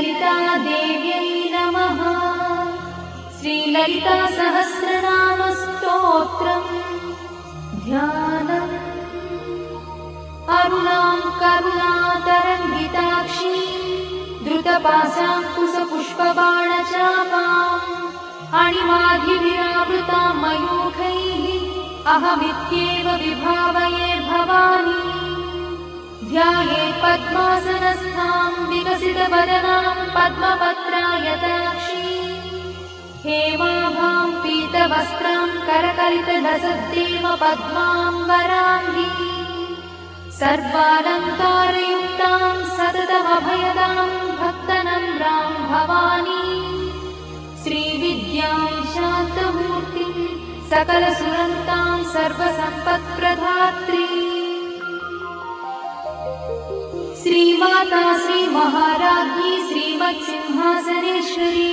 श्रीललितादेव्यै नमः। श्रीललितासहस्रनामस्तोत्रम् ध्यानम्। अरुणां करुणातरङ्गिताक्षीं द्रुतपाशाङ्कुशपुष्पबाणचापाम् अणिमाधिविरावृतां मयूखैः अहमित्येव विभावये भवानी। ध्यायेत् पद्मासनस्थां विकसितवदनां पद्मपत्रायताक्षीं हेमाभां पीतवस्त्रां करकलितलसद्देव पद्माम्बराङ्गी सर्वालङ्कारयुक्तां सततमभयदां भक्तनम्रां भवानी। श्रीविद्यां शान्तमूर्तिं सकलसुरन्तां सर्वसम्पत्प्रदात्री श्रीमाता श्रीमहाराज्ञी श्रीमत्सिंहासनेश्वरी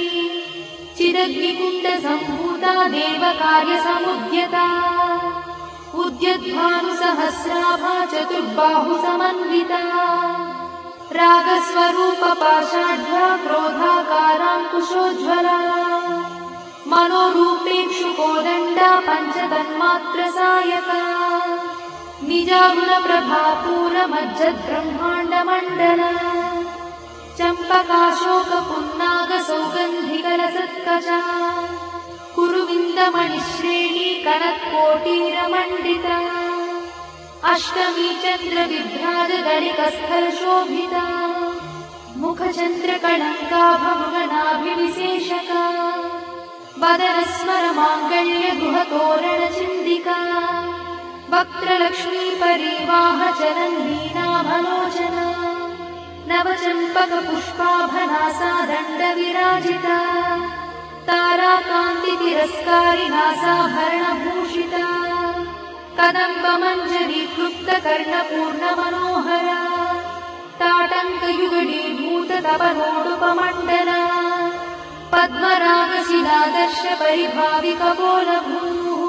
चिदग्निकुण्डसम्भूता देवकार्यसमुद्यता उद्यद्भानुसहस्राभा चतुर्बाहुसमन्विता रागस्वरूपपाषाढ्या क्रोधाकाराङ्कुशोज्ज्वला मनोरूपेक्षुकोदण्डा पञ्चतन्मात्रसायका निजागुणप्रभापूरमज्जद्ब्रह्माण्डमण्डला चम्पकाशोकपुन्नागसौगन्धिकलसत्कजा कुरुविन्दमणिश्रेणी कनत्कोटीरमण्डिता अष्टमी चन्द्रविभ्राजगणिकस्थलशोभिता मुखचन्द्रकलङ्काभमृगनाभिविशेषका वदनस्मरमाङ्गल्यगुहतोरणचिन्दिका वक्त्रलक्ष्मीपरिवाहचलन्नीनाभलोचना नवचम्पकपुष्पाभनासा दण्डविराजिता ताराकान्तितिरस्कारिनासाभरणभूषिता कदम्बमञ्जरीक्लुप्तकर्णपूर्णमनोहरा ताटङ्कयुगडीभूततपनोडुपमण्डला पद्मरागशिलादर्शपरिभाविकपोलभूः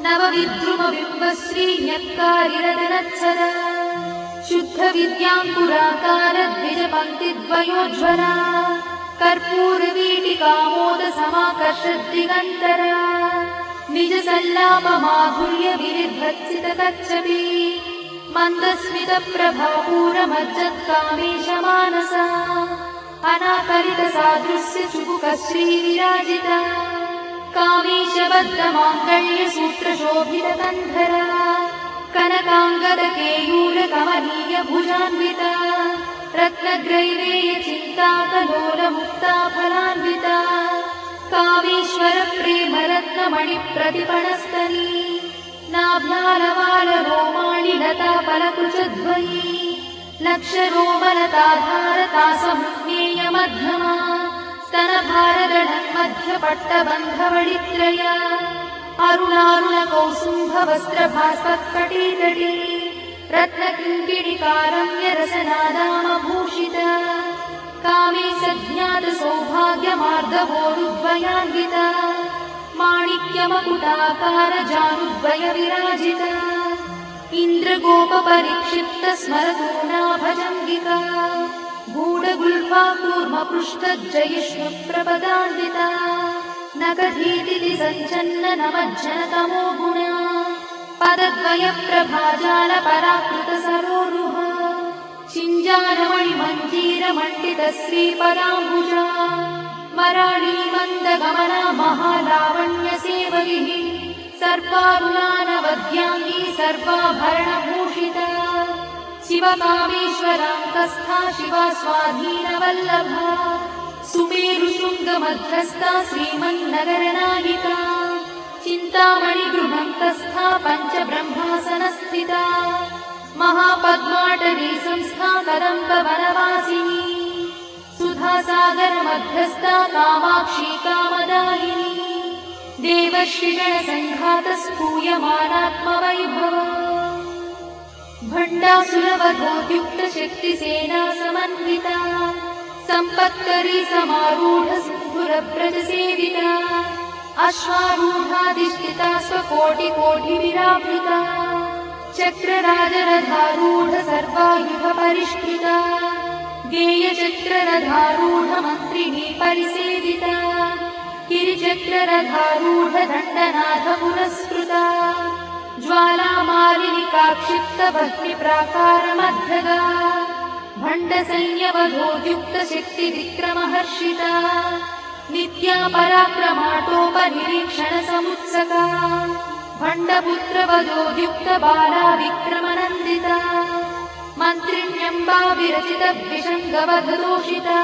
नवविद्रुमबिम्बश्रीन्यक्कारिरदनत्सरा शुद्धविद्याङ्कुराकारद्विजपङ्क्तिद्वयोज्ज्वला कर्पूरवीटिकामोदसमाकर्षद्दिगन्तरा निजसल्लापमाधुर्यविरिद्भत्सितकच्छपी मन्दस्मितप्रभापूरमज्जत्कामेशमानसा अनाकलितसादृश्यचुबुकश्रीविराजिता कामेशबद्धमाङ्गल्यसूत्रशोभितकन्धरा कनकाङ्गदकेयूरकमनीयभुजान्विता रत्नग्रैवेयचिन्ताकलोलमुक्ताफलान्विता कामेश्वरप्रेमरत्नमणिप्रतिपणस्तनी नाभ्यालवालरोमाणि लताफलकुचध्वयी लक्षरोमलताधारतासमुज्ञेयमध्यमा स्तनभारदढन्मध्यपट्टबन्धवडित्रया अरुणारुणकौसुम्भवस्त्रभास्पत्कटीतटी रत्नकिङ्किणिकारम्यरसनादामभूषिता कामे सज्ञातसौभाग्यमार्दवोरुद्वयान्विता माणिक्यमकुटाकारजानुद्वयविराजिता इन्द्रगोपपरिक्षिप्तस्मरतूनाभजङ्गिका गूढगुल्फाकूर्मपृष्ठज्जयिष्णुप्रपदान्विता नखधीतिति सञ्चन्ननमज्जनतमो गुणा पदद्वयप्रभाजालपराकृतसरोरुहा चिञ्जानमणिमञ्जीरमण्डितश्रीपदाम्बुजा मराळीमन्दगमना महालावण्यसेवैः सर्वारुणानवद्याङ्गी सर्वाभरणभूषिता शिवकामेश्वरान्तस्था शिवा स्वाधीनवल्लभा सुमेरुशृङ्गमध्यस्था श्रीमन्नगरनायिका चिन्तामणिगृहन्तस्था पञ्चब्रह्मासनस्थिता महापद्माटवी संस्था कदम्बवनवासिनी सुधासागरमध्यस्था कामाक्षी कामदायिनी देवर्षिगणसङ्घातस्तूयमानात्मवैभवा भण्डासुरवधोद्युक्तशक्तिसेना समन्विता सम्पत्करी समारूढसिन्धुरव्रजसेविता अश्वारूढाधिष्ठिता स्वकोटिकोटिविरावृता चक्रराजरथारूढ सर्वायुधपरिष्कृता गेयचक्ररथारूढमन्त्रिणी परिसेविता गिरिचक्ररथारूढदण्डनाथ पुरस्कृता ज्वालामालिनिकाक्षिप्तभक्तिप्राकारमध्यगा भण्डसैन्यवधोद्युक्तशक्तिविक्रमहर्षिता नित्या पराक्रमाटोपनिरीक्षणसमुत्सका भण्डपुत्रवधोद्युक्तबाला विक्रमनन्दिता मन्त्रिण्यम्बा विरचितविषङ्गवधदोषिता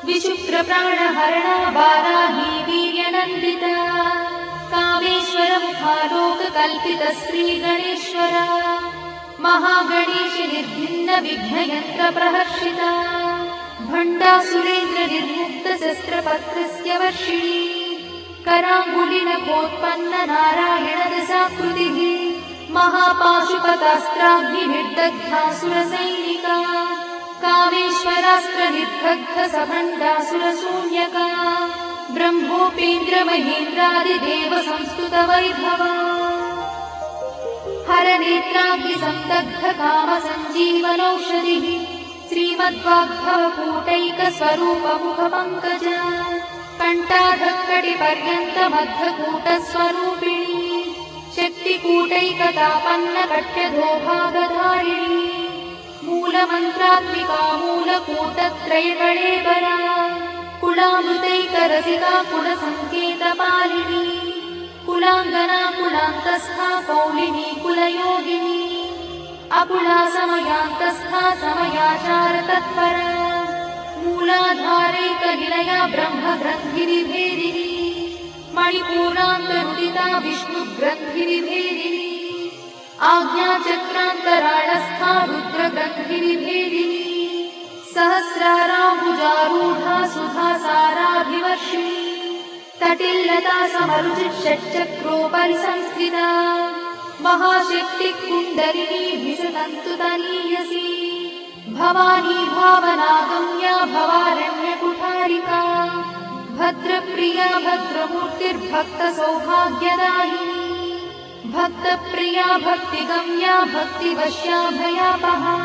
विशुक्रप्राणहरणा बालाही वीर्यनन्दिता कामेश्वरमुखालोककल्पितश्रीगणेश्वरा महागणेशि निर्भिन्नविघ्नयन्त्रप्रहर्षिता भण्डासुरेन्द्रनिर्मुक्तशस्त्रपत्रस्य वर्षिणी कराङ्गुलिनखोत्पन्ननारायणदशाकृतिः महापाशुपतास्त्राग्निर्दग्धासुरसैनिका कामेश्वरास्त्रनिर्दग्धसभण्डासुरशून्यका ब्रह्मोपेन्द्रमहेन्द्रादिदेवसंस्तुतवैभवा हरनेत्राग्निसंदग्धकामसञ्जीवनौषधिः श्रीमद्वाग्भवकूटैकस्वरूपमुखपङ्कजा कण्ठाधक्कटिपर्यन्तमद्धकूटस्वरूपिणी शक्तिकूटैकतापन्नकट्यधोभागधारिणी मूलमन्त्रात्मिका मूलकूटत्रयकळेबरा कुलामृतैकरसिका कुलसङ्केतपालिनी कुलाङ्गना कुलान्तस्था कौलिनी कुलयोगिनी अकुला समयान्तस्था समयाचारतत्परा मूलाधारैकनिलया ब्रह्मग्रन्थिनिभेदिनी मणिपूर्णान्तनुदिता विष्णुग्रन्थिनिभेदिनी आज्ञाचक्रान्तराळस्था रुद्रग्रन्थिनिभेदिनी सहस्राराम्बुजारूढा सुधासाराभिवर्षिणी तटिल्लता समरुचिषट्चक्रोपरि संस्थिता महाशक्तिकुण्डलिनी विसतन्तुतनीयसी भवानी भावनागम्या भवारण्यकुठारिका भद्रप्रिया भद्रमूर्तिर्भक्तसौभाग्यदायिनी भक्तप्रिया भक्तिगम्या भक्तिवश्या भयापहा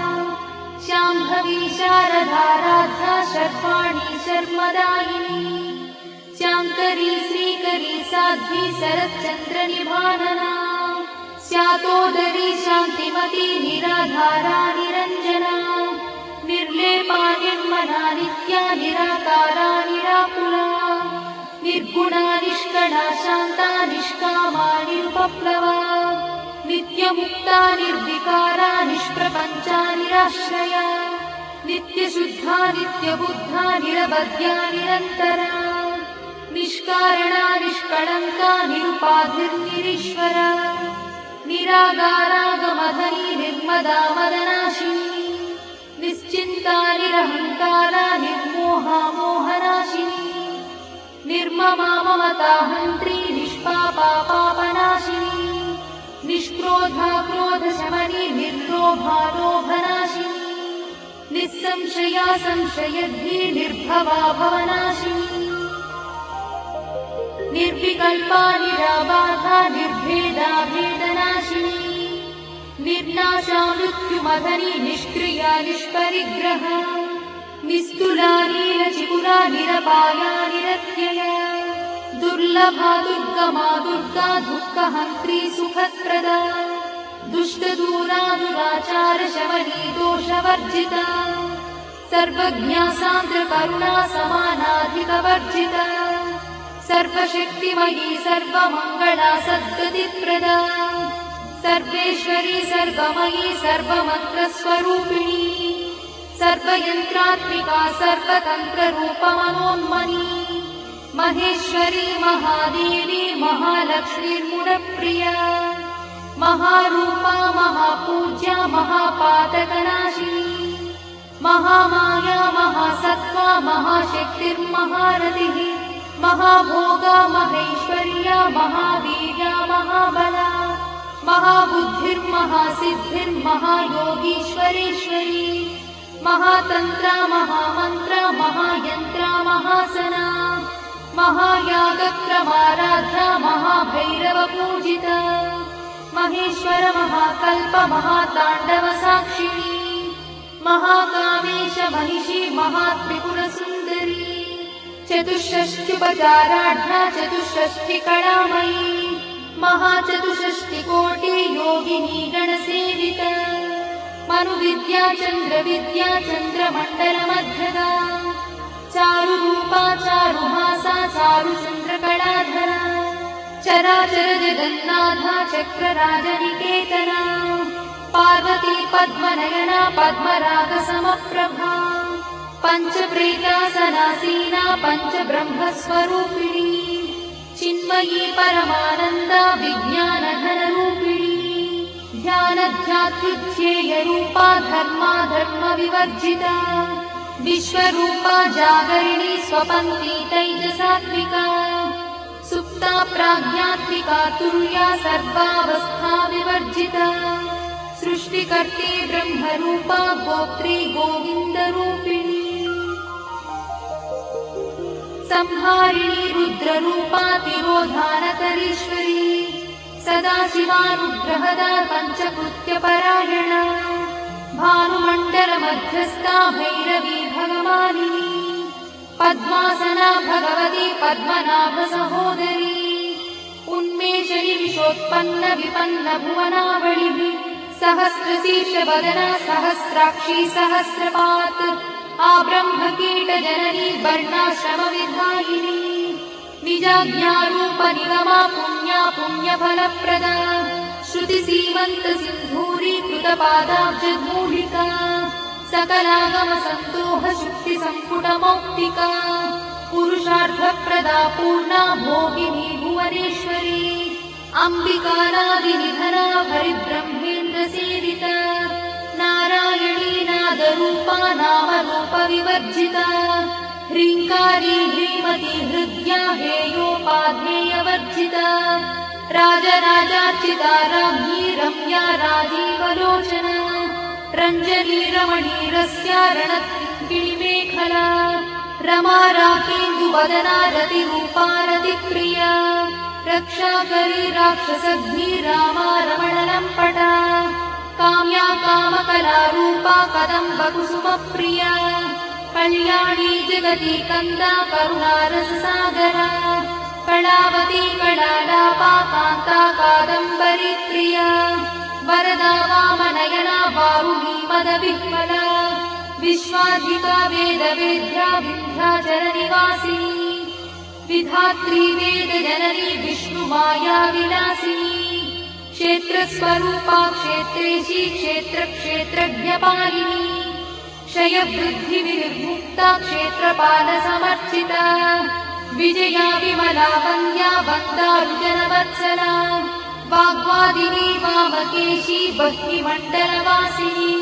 शाम्भवी शारदाराध्या शर्वाणी शर्मदायिनी शाङ्करी श्रीकरी साध्वी शरच्चन्द्रनिभानना स्यातोदरी शान्तिमती निराधारा निरञ्जना निर्लेपा निर्मला नित्या निराकारा निराकुला निर्गुणा निष्कला शान्ता निष्कामा निरुपप्लवा नित्यमुक्ता निर्विकारा निष्प्रपञ्चा निराश्रया नित्यशुद्धा नित्यबुद्धा निरवध्या निरन्तरा निष्कारणा निष्कळङ्का निरुपाधिर्निरीश्वरा निरागारागमधनी निर्मदा मदनाशिनी निश्चिन्ता निरहङ्कारा निर्मोहा मोहनाशिनी निर्ममा ममताहन्त्री निष्पापा पापनाशिनी निष्क्रोधा क्रोधशमनी निर्लोभा लोभनाशिनी निस्संशया संशयद्धि निर्भवा भवनाशिनी निर्विकल्पा निराबाधा निर्भेदा भेदनाशिनी निर्नाशा मृत्युमधनी निष्क्रिया निष्परिग्रहा निस्तुला नीलचिपुरा निरपाया निरत्यया दुर्लभा दुर्गमा दुर्गा दुःखहन्त्री सुखप्रदा दुष्टदूरा दुराचार शमनी दोषवर्जिता सर्वज्ञा सान्द्रकरुणा समानाधिकवर्जिता सर्वशक्तिमयी सर्वमङ्गला सद्गतिप्रदा सर्वेश्वरी सर्वमयी सर्वमन्त्रस्वरूपिणी सर्वयन्त्रात्मिका सर्वतन्त्ररूपमनोन्मनी महेश्वरी महादेवी महालक्ष्मीर्मुडप्रिया महारूपा महापूज्या महापातकनाशिनी महामाया महासत्त्वा महाशक्तिर्महारथिः महाभोगा महेश्वर्या महावीर्या महाबला महाबुद्धिर्महासिद्धिर्महायोगीश्वरेश्वरी महातन्त्रा महामन्त्रा महायन्त्रा महासना महायागप्रमाराध्या महाभैरवपूजिता महेश्वर महाकल्प महाताण्डवसाक्षिणी महाकामेश महिषी महात्रिपुरसुन्दरी चतुष्षष्ट्युपचाराढ्या चतुष्षष्टिकलामयी महाचतुष्षष्टिकोटि योगिनी गणसेविता मनुविद्या चन्द्रविद्या चन्द्रमण्डलमध्यदा चारुरूपा चारुहासा चारुचन्द्रकलाधरा चराचर जगन्नाथा चक्रराजनिकेतना पार्वती पद्मनयना पद्मरागसमप्रभा पञ्चप्रेतासनासीना पञ्चब्रह्मस्वरूपिणी चिन्मयी परमानन्दा विज्ञानघनरूपिणी ध्यानध्यात्युध्येयरूपा धर्माधर्मविवर्जिता विश्वरूपा जागरिणी स्वपन्ती तैजसात्विका सुप्ता प्राज्ञात्मिका तुर्या सर्वावस्था विवर्जिता सृष्टिकर्त्री ब्रह्मरूपा गोत्री गोविन्दरूपिणी संहारिणी रुद्ररूपा तिरोधानकरीश्वरी सदाशिवानुग्रहदा पञ्चकृत्यपरायणा भानुमण्डलमध्यस्था भैरवी भगवानिनी पद्मासना भगवती पद्मनाभसहोदरी उन्मेषणि विशोत्पन्न विपन्न भुवनावलिः सहस्रशीर्षवदना सहस्राक्षी सहस्रपात् आब्रह्मकीटजननी वर्णाश्रमविधायिनी निजाज्ञारूपनिगमा पुण्या पुण्यफलप्रदा श्रुतिसीमन्तसिन्धूरी कृतपादाब्जधूलिका सकलागमसन्तोषशुक्तिसम्पुटमौक्तिका पुरुषार्थप्रदा पूर्णा भोगिनी भुवनेश्वरी अम्बिकानादिनिधना हरिब्रह्मेन्द्रसेविता नारायणी नादरूपा नामरूपविवर्जिता ह्रीङ्कारी ह्रीमती हृद्या हेयोपाध्येयवर्जिता राजराजार्चिता राज्ञी रम्या राजीवलोचना रञ्जनी रमणीरस्या रणत्किणिमेखला रमा राकेन्दुवदना रतिरूपा रतिप्रिया रक्षाकरी राक्षसघ्नी रामा रमणलम्पटा काम्या कामकलारूपा कदम्बकुसुमप्रिया कल्याणी जगती कन्दा करुणारससागरा कलावती कलालापा कान्ता कादम्बरी प्रिया वरदा वामनयना वारुणी मदविह्वला विश्वाधिका वेदवेद्या विन्ध्याचलनिवासिनी विधात्री वेदजननी विष्णुमाया विलासिनी क्षेत्रस्वरूपा क्षेत्रेशी क्षेत्रक्षेत्रज्ञपालिनी क्षयवृद्धिविर्मुक्ता क्षेत्रपालसमर्चिता विजया विमला वन्द्या वन्दारुजनवत्सला वाग्वादिनी वामकेशी भक्तिमण्डलवासिनी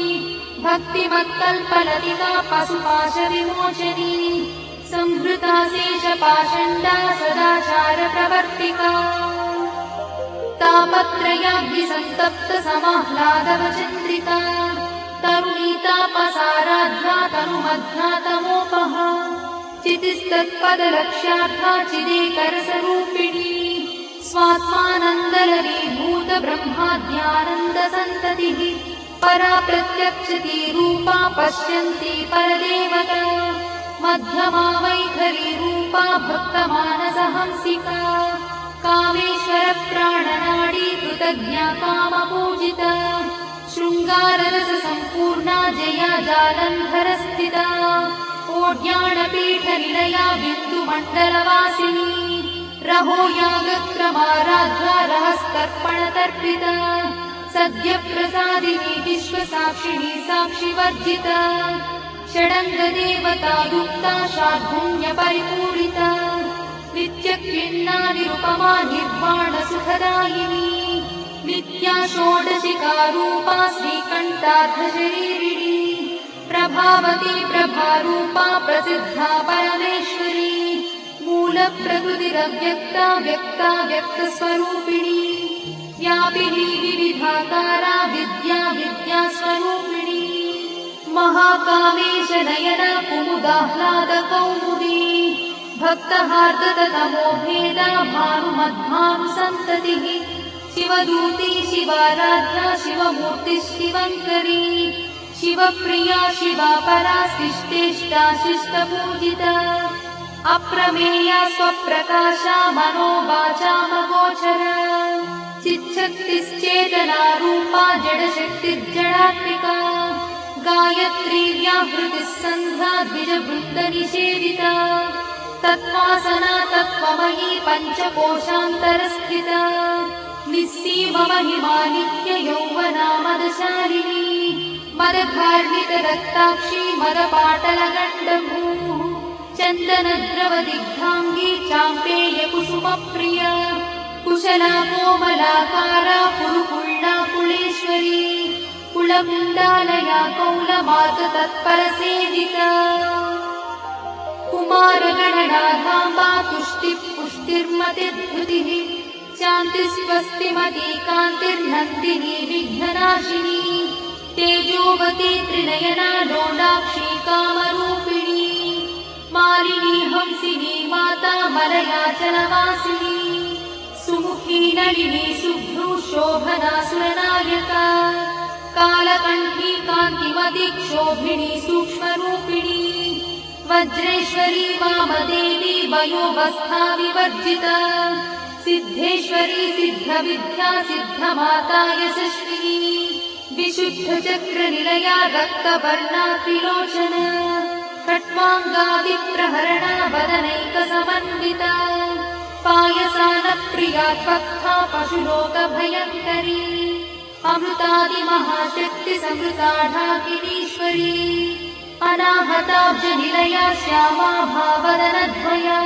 भक्तिमत्कल्पलतिका पशुपाशविमोचनी संहृता शेषपाषण्डा सदाचारप्रवर्तिका तापत्रयाग्निसन्तप्त समाह्लादवचन्द्रिका तरुणीतापसाराध्या तनुमध्ना तमोपहा चितिस्तत्पदलक्ष्यार्था चिदेकरसरूपिणी स्वात्मानन्दलरीभूत ब्रह्माद्यानन्दसन्ततिः परा प्रत्यक्षती रूपा पश्यन्ती परदेवता मध्यमा वैखरी रूपा भक्तमानसहंसिका कामेश्वरप्राणनाडी कृतज्ञा कामपूजिता शृङ्गाररससम्पूर्णा जया जालन्धरस्थिता ओड्याणपीठनिलया बिन्दुमण्डलवासिनी रहो यागक्रमाराध्या रहस्तर्पणतर्पिता सद्यप्रसादिनी विश्वसाक्षिणी साक्षिवर्जिता षडङ्गदेवता युक्ता शार्दूल्यपरिपूरिता नित्यक्लिन्ना निरुपमा निर्वाणसुखदायिनी नित्या षोडशिकारूपा श्रीकण्ठार्धशरीरिणी प्रभावती प्रभारूपा प्रसिद्धा परमेश्वरी मूलप्रकृतिरव्यक्ता व्यक्ता व्यक्तस्वरूपिणी व्यापिनी विविधाकारा विद्या विद्यास्वरूपिणी महाकामेश नयना कुमुदाह्लादकौमुदी भक्तहार्दतमोभेदा भानुमद्भानुसन्ततिः शिवदूती शिवाराध्या शिवमूर्तिः शिवङ्करी शिवप्रिया शिवा परा शिष्टेष्टा शिष्टपूजिता अप्रमेया स्वप्रकाशा मनोवाचामगोचरा चिच्छक्तिश्चेतना रूपा जडशक्तिर्जडात्मिका गायत्री व्याहृतिः सन्ध्या द्विजवृन्दनिषेविता तत्त्वासना तत्त्वमयी पञ्चकोशान्तरस्थिता निःसीममहिमा नित्ययौवना मदशालिनी मदधार्मिकरक्ताक्षी मदपाटलगण्डभूः चन्दनद्रवदिग्धाङ्गी चाम्पेयकुसुमप्रिया कुशला कोमलाकारा कुरुकुल्ला कुलेश्वरी कुलकुण्डालया कौलमार्गतत्परसेविता कुमारगणनाधाम्बा तुष्टिः पुष्टिर्मतिर्धृतिः शान्तिस्वस्तिमती कान्तिर्नन्दिनी विघ्ननाशिनी तेजोवती त्रिनयना लोलाक्षी कामरूपिणी मालिनी हंसिनी माता मलयाचलवासिनी सुमुखी नलिनी शुभ्रू शोभना सुरनायका कालकण्ठी कान्तिमती क्षोभिणी सूक्ष्मरूपिणी वज्रेश्वरी वामदेवी वयोवस्था विवर्जिता सिद्धेश्वरी सिद्धविद्या सिद्धमाता यशस्विनी विशुद्धचक्रनिलया रक्तवर्णा त्रिलोचना खट्वाङ्गादिप्रहरणा वदनैकसमन्विता पायसानप्रिया भक्ता पशुलोकभयङ्करी अमृतादिमहाशक्तिसमृता ढाकिनीश्वरी अनाहताब्जनिलया श्यामा भावदनद्वया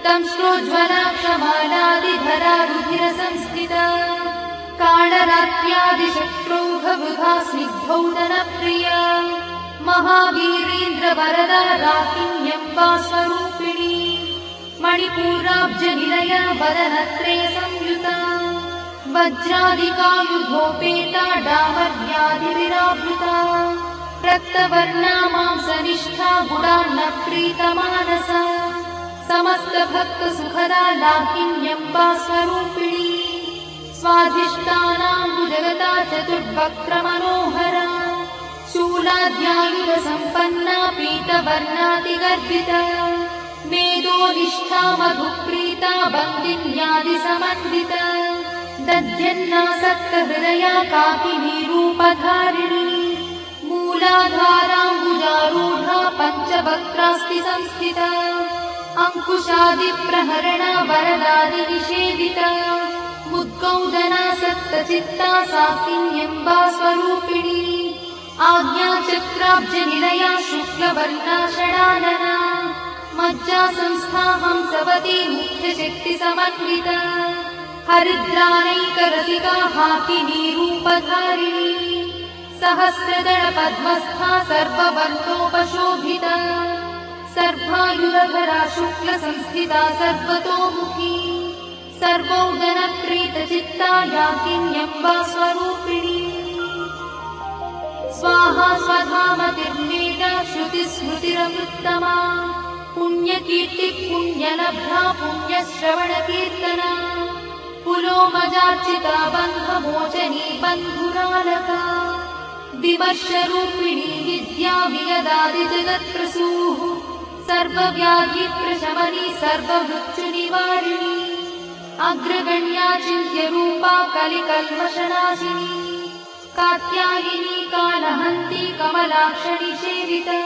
दंष्ट्रोज्ज्वला क्षमालादिधरा रुधिरसंस्थिता कालरात्र्यादिशत्रुघवृथा स्निग्धौदनप्रिया महावीरेन्द्रवरदा राकिन्यम्बा स्वरूपिणी मणिपूराब्जनिलया वदनत्रयसंयुता वज्रादिकायुधोपेता डामर्यादिविरावृता रक्तवर्णा मांसनिष्ठा गुडान्नप्रीतमानसा समस्तभक्तसुखदा लाकिन्यम्बा स्वरूपिणी स्वाधिष्ठानाम्बुजगता चतुर्वक्त्रमनोहरा शूलाद्यायुधसम्पन्ना पीतवर्णातिगर्भिता मेदोनिष्ठा मधुप्रीता बन्दिन्यादिसमन्विता दध्यन्नासक्तहृदया काकिनी रूपधारिणी मूलाधाराम्बुजारूढा पञ्चवक्त्रास्ति संस्थिता अङ्कुशादिप्रहरणा वरदादिनिषेविता मुद्गौदना सप्तचित्ता साकिन्यम्बा स्वरूपिणी आज्ञाचक्राब्जनिलया शुक्लवर्णा षडानना मज्जा संस्था हंसवती मुख्यशक्तिसमन्विता हरिद्रानैकरसिका हाकिनी रूपधारिणी सहस्रदलपद्मस्था सर्ववर्णोपशोभिता सर्वायुधधरा शुक्लसंस्थिता सर्वतोमुखी सर्वौदनप्रीतचित्ता याकिन्यम्बा स्वरूपिणी स्वाहा स्वधामतिर्मेधा श्रुतिस्मृतिरमृत्तमा पुण्यकीर्तिः पुण्यलब्धा पुण्यश्रवणकीर्तना पुलोमजार्चिता बन्धमोचनी बन्धुरालका विमर्शरूपिणी विद्या वियदादिजगत्प्रसूः सर्वव्याधिप्रशमनी सर्वमृत्युनिवारिणी अग्रगण्या चिन्त्यरूपा कलिकल्मषनाशिनी कात्यायिनी कालहन्ती कमलाक्षणी सेविता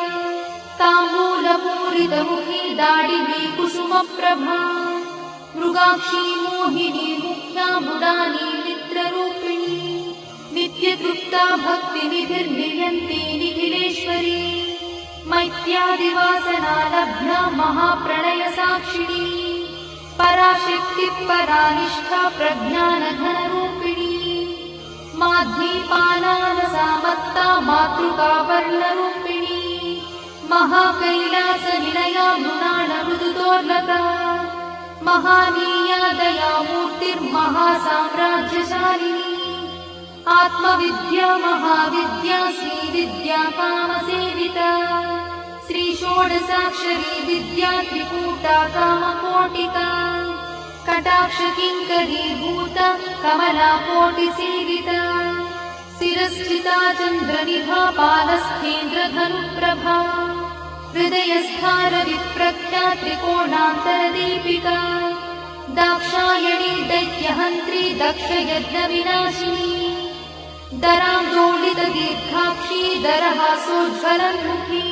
ताम्बूलपूरितमुखी दाडिनी कुसुमप्रभा मृगाक्षी मोहिनी मुख्या मृडानी मित्ररूपिणी नित्यतृप्ता भक्तिनिधिर्नियन्ती निखिलेश्वरी मैत्यादिवासना लब्धा महाप्रणयसाक्षिणी पराशक्तिः परानिष्ठा प्रज्ञानघनरूपिणी माध्वीपानानसामत्ता मातृका वर्णरूपिणी महाकैलासनिलया मृणालमृदुदोर्लका महानीया दयामूर्तिर्महासाम्राज्यशालिनी आत्मविद्या महाविद्या श्रीविद्या कामसेविता श्रीषोडशाक्षरी विद्या त्रिकूटा कामकोटिका कटाक्षकिङ्करीभूता कमलाकोटिसेविता त्रिजस्थिता चन्द्रनिभा पालस्थेन्द्रधनुप्रभा हृदयस्थारविप्रख्या त्रिकोणान्तरदीपिका दाक्षायणी दैत्यहन्त्री दक्षयज्ञविनाशिनी दरान्दोलितदीर्घाक्षी दरहासोज्ज्वलन्मुखी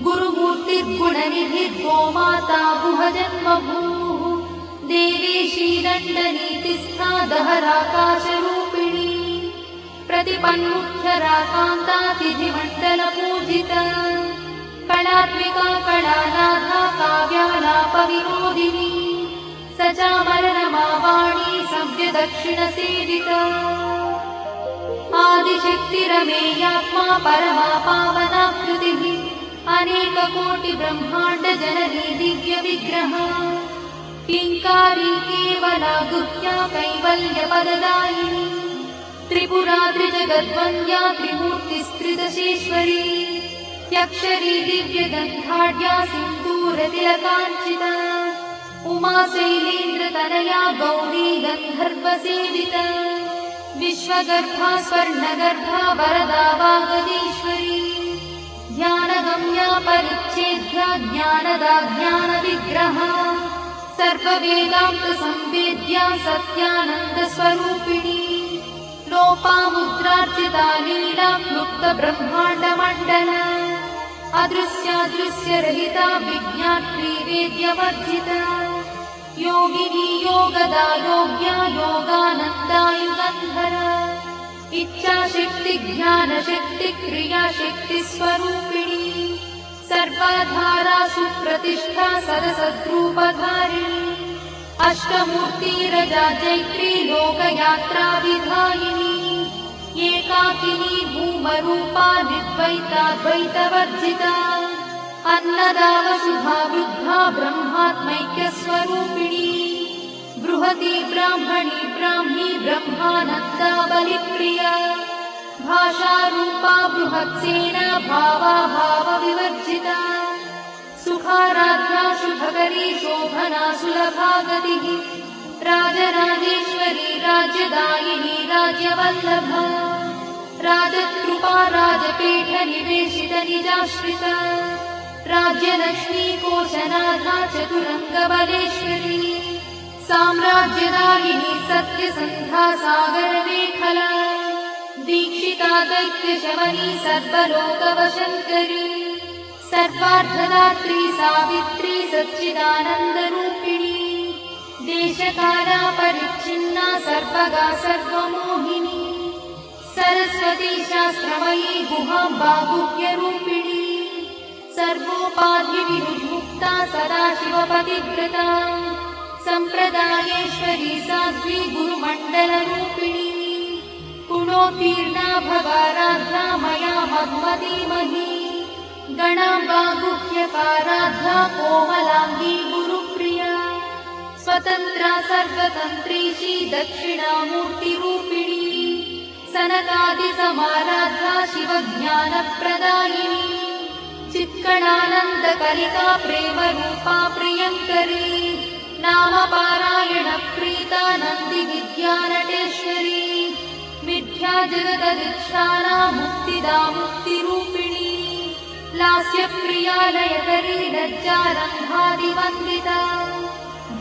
गुरुमूर्तिर्गुणनिधि गोमाता गुहजन्मभूः देवेशी दण्डनीतिस्था दहराकाशरूपिणी प्रतिपन्मुख्यराकान्तातिथिमण्डलपूजिता कलात्मिका कलानाथा काव्यालापविनोदिनी सचामरनमावाणी सव्यदक्षिणसेविता आदिशक्तिरमेयात्मा परमा पावनाकृतिः अनेककोटिब्रह्माण्डजननी दिव्यविग्रहा क्लिङ्कारी केवला गुह्या कैवल्यपददायिनी त्रिपुरा त्रिजगद्वन्द्या त्रिमूर्तिस्त्रिदशेश्वरी त्यक्षरी दिव्यगन्धाढ्या सिन्दूरतिलकाञ्चिता उमा शैलेन्द्रतनया गौरी गन्धर्वसेविता विश्वगर्भा स्वर्णगर्भा वरदा वागदीश्वरी ध्यानगम्या परिच्छेद्या ज्ञानदा ज्ञानविग्रहा सर्ववेदान्तसंवेद्या सत्यानन्दस्वरूपिणी लोपामुद्रार्चिता लीला क्लुप्तब्रह्माण्डमण्डला अदृश्यादृश्यरहिता विज्ञात्री वेद्यवर्जिता योगिनी योगदा योग्या योगानन्दा युगन्धरा इच्छाशक्ति ज्ञानशक्ति क्रियाशक्ति स्वरूपिणी सर्वाधारा सुप्रतिष्ठा सदसद्रूपधारिणी अष्टमूर्तिरजा चैत्री लोकयात्रा विधायिनी एकाकिनी भूमरूपा निर्द्वैताद्वैतवर्जिता अन्नदा वसुधा वृद्धा ब्रह्मात्मैक्यस्वरूपिणी बृहती ब्राह्मणी ब्राह्मी ब्रह्मानन्दा बलिप्रिया भाषारूपा बृहत्सेना भावा भावविवर्जिता सुखाराध्या शुभकरी शोभना सुलभा गतिः राजराजेश्वरी राज्यदायिनी राज्यवल्लभा राजकृपा राजपीठ निवेशित निजाश्रिता राज्यलक्ष्मी कोशनाथा चतुरङ्गबलेश्वरी साम्राज्यदायिनी सत्यसन्धा सागरमेखला दीक्षिता दैत्यशमनी सर्वलोकवशङ्करी सर्वार्थदात्री सावित्री सच्चिदानन्दरूपिणी देशकाला परिच्छिन्ना सर्वगा सर्वमोहिनी सरस्वती शास्त्रमयी गुहाम्बा गुह्यरूपिणी सर्वोपाधिविमुक्ता सदाशिवपतिव्रता सम्प्रदायेश्वरी साध्वी गुरुमण्डलरूपिणी गुणोत्तीर्णा भवाराध्या मया मधुमतीमही गणाम्बा गुह्यकाराध्या कोमलाङ्गी गुरुप्रिया स्वतन्त्रा सर्वतन्त्रीशी दक्षिणामूर्तिरूपिणी सनकादिसमाराध्या शिवज्ञानप्रदायिनी चित्कणानन्दकलिका प्रेमरूपा प्रियङ्करी नामपारायणप्रीता नन्दिविद्यानटेश्वरी मिथ्या जगदधिष्ठाना मुक्तिदा मुक्तिरूपिणी लास्यप्रिया लयकरी लज्जारम्भादिवन्दिता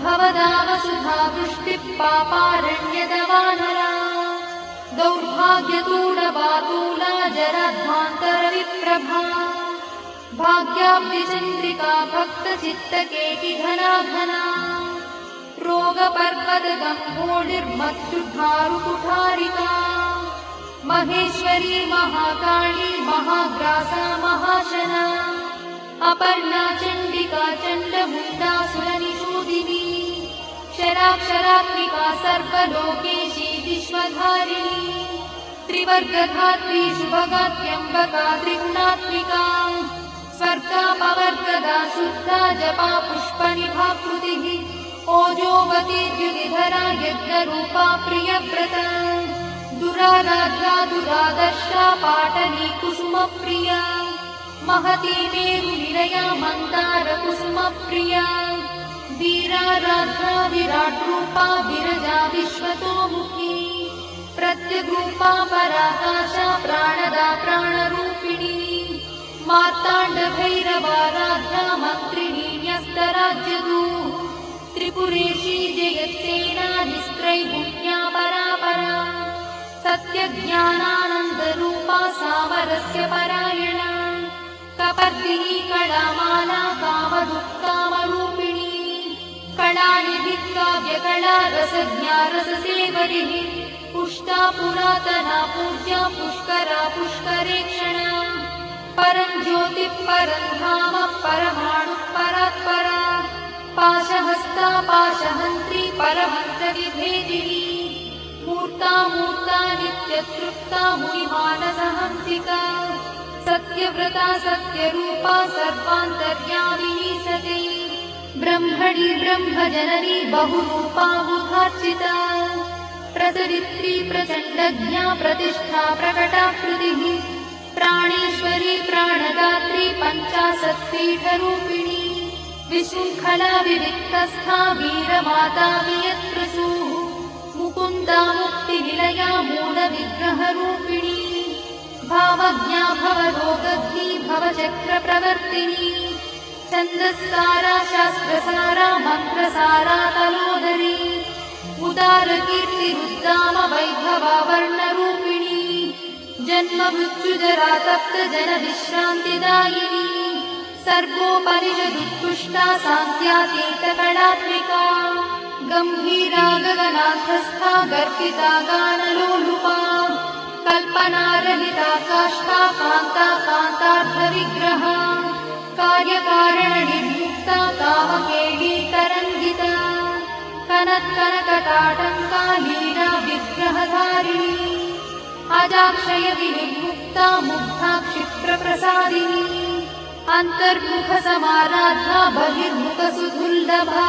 भवदा वसुधा वृष्टिः पापारण्यदवानरा दौर्भाग्यतूलबातूला जराध्वान्तरविप्रभा भाग्याब्धिचन्द्रिका भक्तचित्तकेकिघना घना रोगपर्वतगम्भोर्निर्मत्युद्धारुकुठारिका महेश्वरी महाकाली महाग्रासा महाशना अपर्णा चण्डिका चण्डमुण्डासुरनिषूदिनी क्षराक्षरात्मिका सर्वलोकेशी विश्वधारिणी त्रिवर्गधात्री शुभगात्यम्बका त्रिगुणात्मिका स्वर्गापवर्गदा शुद्धा जपा पुष्पनिभाकृतिः ओजोवती द्युतिधरा यज्ञरूपा प्रियव्रता दुराराध्या दुरादर्शा पाटली कुसुमप्रिया महती मेरुनिलया मन्दारकुसुमप्रिया वीराराध्या विराट्रूपा विरजा विश्वतोमुखी प्रत्यग्रूपा पराकाशा प्राणदा प्राणरूपिणी मार्ताण्डभैरवाराध्या मन्त्रिणी न्यस्तराज्यदूः त्रिपुरेशी जयत्सेना निस्त्रैगुण्या परापरा सत्यज्ञानानन्दरूपा सामरस्य परायणा कपर्दिनी कलामाला कामदुःकामरूपिणी कलानिधिः काव्यकला रसज्ञा रससेवरिः पुष्टा पुरातना पूज्या पुष्करा पुष्करेक्षणा परं ज्योतिः परं धाम परमाणुः परात्परा पाशहस्ता पाशहन्त्री परमन्त्रविभेदिनी मूर्ता मूर्ता नित्यतृप्ता मुनिमानसहंसिका सत्यव्रता सत्यरूपा सर्वान्तर्यामिनी सती ब्रह्मणि ब्रह्मजननी बहुरूपा बुधार्चिता प्रसवित्री प्रचण्डज्ञा प्रतिष्ठा प्रकटाकृतिः प्राणेश्वरी प्राणदात्री पञ्चाशत्पीठरूपिणी विशृङ्खला विविक्तस्था वीरमाता वियत्प्रसूः मुकुन्दा मुक्तिनिलया मूलविग्रहरूपिणी भावज्ञा भवरोगग्नी भवचक्रप्रवर्तिनी छन्दस्सारा शास्त्रसारा मन्त्रसारा तलोदरी उदारकीर्तिरुद्दाम वैभवा वर्णरूपिणी जन्म मृत्युजरा तप्त जन विश्रान्तिदायिनी सर्वोपनिषदुत्कृष्टा सान्त्यातीतकलात्मिका गम्भीरा गगनाथस्था गर्भिता गानलोलुपा कल्पनारहिता काष्ठा कान्ता कान्तार्थविग्रहा कार्यकारणनिर्मुक्ता कामकेली तरङ्गिता कनत्कनकटाटङ्का लीला विग्रहधारिणी अजाक्षय विनिर्मुक्ता मुग्धा क्षिप्रप्रसादिनी अन्तर्मुखसमाराधा बहिर्मुखसुदुर्लभा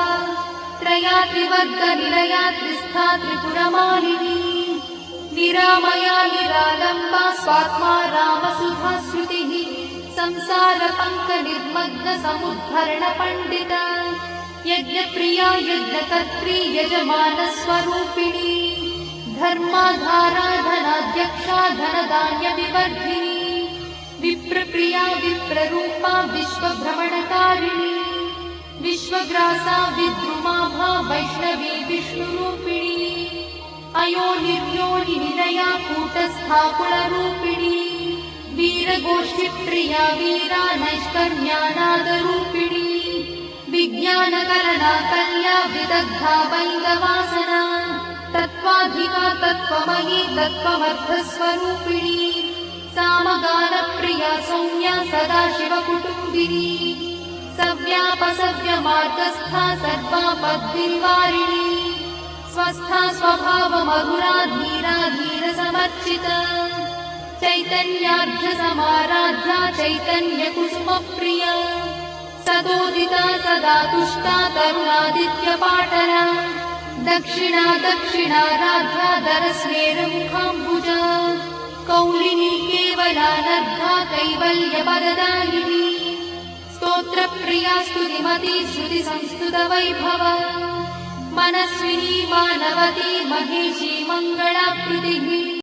त्रया त्रिवर्गनिलया त्रिस्था त्रिपुरमालिनी निरामया निरालम्बा स्वात्मा रामसुधा श्रुतिः संसारपङ्कनिर्मग्नसमुद्धरणपण्डिता यज्ञप्रिया यज्ञकर्त्री यजमानस्वरूपिणी धर्माधारा धनाध्यक्षा धनधान्यविवर्धिनी विप्रप्रिया विप्ररूपा विश्वभ्रमणकारिणी विश्वग्रासा विद्रुमाभा वैष्णवी विष्णुरूपिणी अयोनिर्योनिनिलया कूटस्था कुलरूपिणी वीरगोष्ठिप्रिया वीरा नैष्कर्म्यानादरूपिणी विज्ञानकरणा कल्या विदग्धा वैगवासना तत्त्वाधिका तत्त्वमयी तत्त्वमर्थस्वरूपिणी सामगानप्रिया सौम्या सदाशिवकुटुम्बिनी सव्यापसव्यमार्गस्था सर्वापद्विनिवारिणी स्वस्था स्वभावमधुरा धीरा धीरसमर्चिता चैतन्यार्घ्यसमाराध्या चैतन्यकुसुमप्रिया सदोदिता सदा तुष्टा तरुणादित्यपाटला दक्षिणा दक्षिणाराध्या दरस्मेरमुखाम्बुजा कौलिनी केवलानर्धा कैवल्यपददायिनी स्तोत्रप्रिया स्तुतिमती श्रुतिसंस्तुतवैभवा मनस्विनी मानवती महेशी मङ्गलाकृतिः